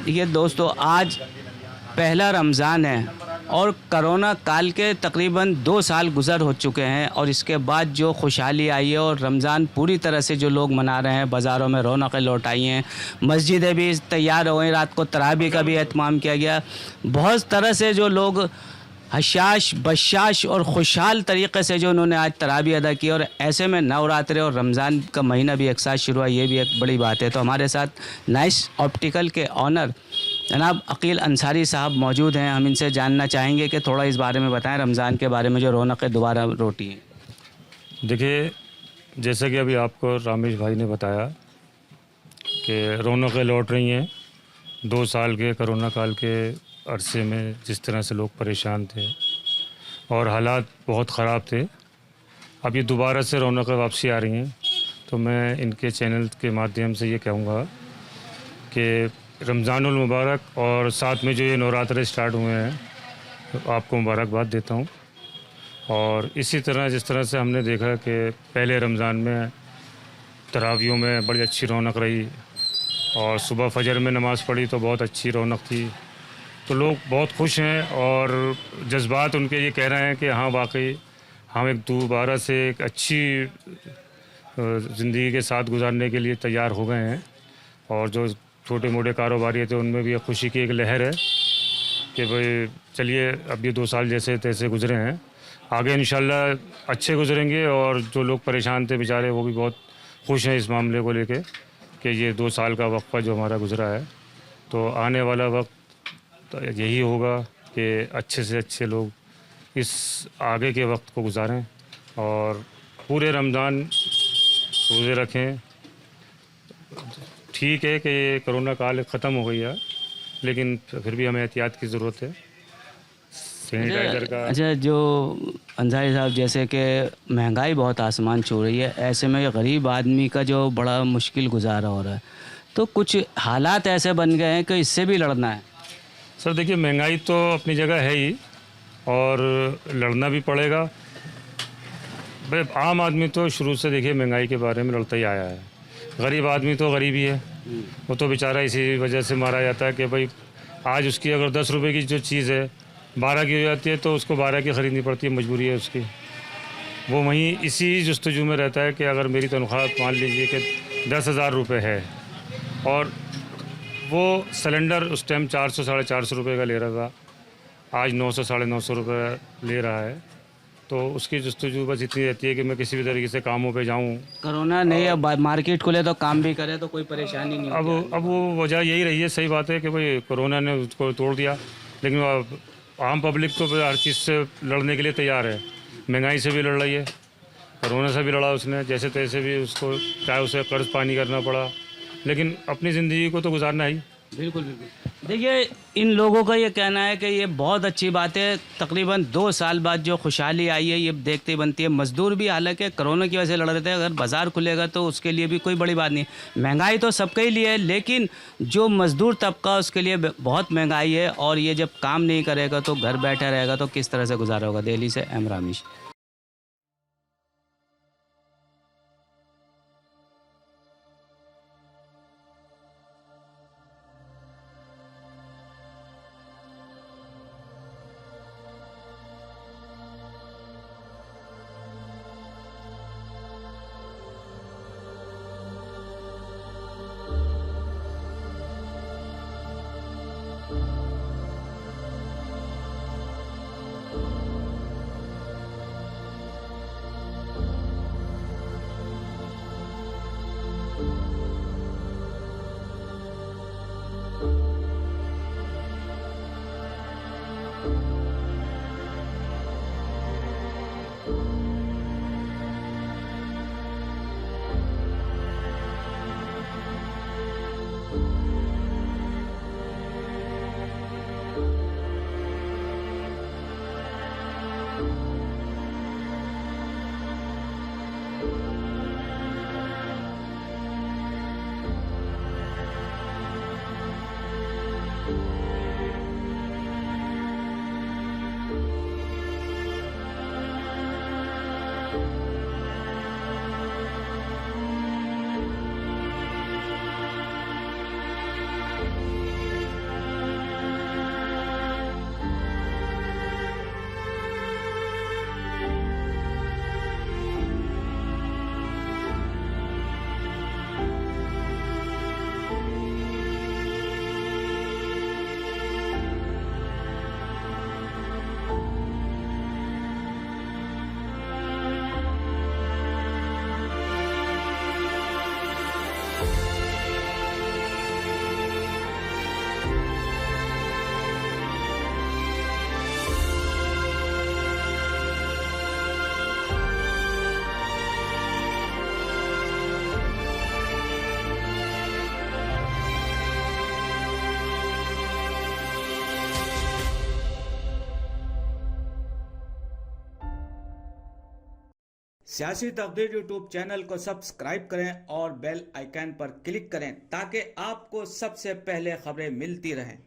देखिए दोस्तों, आज पहला रमज़ान है और कोरोना काल के तकरीबन 2 साल गुज़र हो चुके हैं और इसके बाद जो खुशहाली आई है और रमज़ान पूरी तरह से जो लोग मना रहे हैं, बाज़ारों में रौनकें लौट आई हैं, मस्जिदें भी तैयार हो गई, रात को तरावी का भी एहतमाम किया गया। बहुत तरह से जो लोग हशाश बशाश और खुशहाल तरीक़े से जो उन्होंने आज तरावी अदा की, और ऐसे में नवरात्रे और रमज़ान का महीना भी एक साथ शुरू हुआ, ये भी एक बड़ी बात है। तो हमारे साथ नाइस ऑप्टिकल के ऑनर जनाब अकील अंसारी साहब मौजूद हैं। हम इनसे जानना चाहेंगे कि थोड़ा इस बारे में बताएं, रमज़ान के बारे में जो रौनकें दोबारा लौटी हैं। देखिए, जैसे कि अभी आपको रामेश भाई ने बताया कि रौनकें लौट रही हैं। 2 साल के कोरोना काल के अरसे में जिस तरह से लोग परेशान थे और हालात बहुत ख़राब थे, अब ये दोबारा से रौनकें वापसी आ रही हैं। तो मैं इनके चैनल के माध्यम से ये कहूँगा कि रमज़ानुल मुबारक और साथ में जो ये नवरात्रे स्टार्ट हुए हैं, तो आपको मुबारकबाद देता हूँ। और इसी तरह जिस तरह से हमने देखा कि पहले रमज़ान में तरावियों में बड़ी अच्छी रौनक रही और सुबह फजर में नमाज़ पढ़ी तो बहुत अच्छी रौनक थी, तो लोग बहुत खुश हैं और जज्बात उनके ये कह रहे हैं कि हाँ वाकई हम एक दोबारा से एक अच्छी ज़िंदगी के साथ गुजारने के लिए तैयार हो गए हैं। और जो छोटे मोटे कारोबारी थे उनमें भी खुशी की एक लहर है कि भाई चलिए, अब ये 2 साल जैसे तैसे गुजरे हैं, आगे इंशाल्लाह अच्छे गुजरेंगे। और जो लोग परेशान थे बेचारे, वो भी बहुत खुश हैं इस मामले को लेके कि ये 2 साल का वक्फा जो हमारा गुजरा है, तो आने वाला वक्त तो यही होगा कि अच्छे से अच्छे लोग इस आगे के वक्त को गुजारें और पूरे रमज़ान रोज़े रखें। ठीक है कि ये कोरोना काल ख़त्म हो गई है, लेकिन फिर भी हमें एहतियात की ज़रूरत है। सैनिटाइज़र का अच्छा, जो अंसारी साहब, जैसे कि महंगाई बहुत आसमान छू रही है, ऐसे में गरीब आदमी का जो बड़ा मुश्किल गुजारा हो रहा है, तो कुछ हालात ऐसे बन गए हैं कि इससे भी लड़ना है। सर देखिए, महंगाई तो अपनी जगह है ही और लड़ना भी पड़ेगा। भाई आम आदमी तो शुरू से देखिए महंगाई के बारे में लड़ता ही आया है। गरीब आदमी तो गरीब ही है, वो तो बेचारा इसी वजह से मारा जाता है कि भाई आज उसकी अगर 10 रुपए की जो चीज़ है 12 की हो जाती है तो उसको 12 की ख़रीदनी पड़ती है, मजबूरी है उसकी। वो वहीं इसी जस्तजू में रहता है कि अगर मेरी तनख्वाह मान लीजिए कि 10,000 रुपये है और वो सिलेंडर उस टाइम 400 साढ़े 400 रुपये का ले रहा था, आज 900 साढ़े 900 रुपये ले रहा है, तो उसकी जस्तजू बस इतनी रहती है कि मैं किसी भी तरीके से कामों पे जाऊं। कोरोना नहीं, अब मार्केट खुले तो काम भी करे तो कोई परेशानी नहीं होती। अब वो वजह यही रही है। सही बात है कि भाई कोरोना ने उसको तोड़ दिया, लेकिन आम पब्लिक तो हर चीज़ से लड़ने के लिए तैयार है। महंगाई से भी लड़ रही है, कोरोना से भी लड़ा उसने, जैसे तैसे भी उसको, चाहे उसे कर्ज पानी करना पड़ा, लेकिन अपनी ज़िंदगी को तो गुजारना ही। बिल्कुल बिल्कुल। देखिए, इन लोगों का ये कहना है कि ये बहुत अच्छी बात है, तकरीबन 2 साल बाद जो खुशहाली आई है ये देखते ही बनती है। मज़दूर भी हालांकि कोरोना की वजह से लड़ रहे थे, अगर बाज़ार खुलेगा तो उसके लिए भी कोई बड़ी बात नहीं। महंगाई तो सबके ही लिए है, लेकिन जो मज़दूर तबका उसके लिए बहुत महंगाई है, और ये जब काम नहीं करेगा तो घर बैठा रहेगा तो किस तरह से गुजारा होगा। दिल्ली से एम रामेश। सियासी तकदीर यूट्यूब चैनल को सब्सक्राइब करें और बेल आइकन पर क्लिक करें ताकि आपको सबसे पहले खबरें मिलती रहें।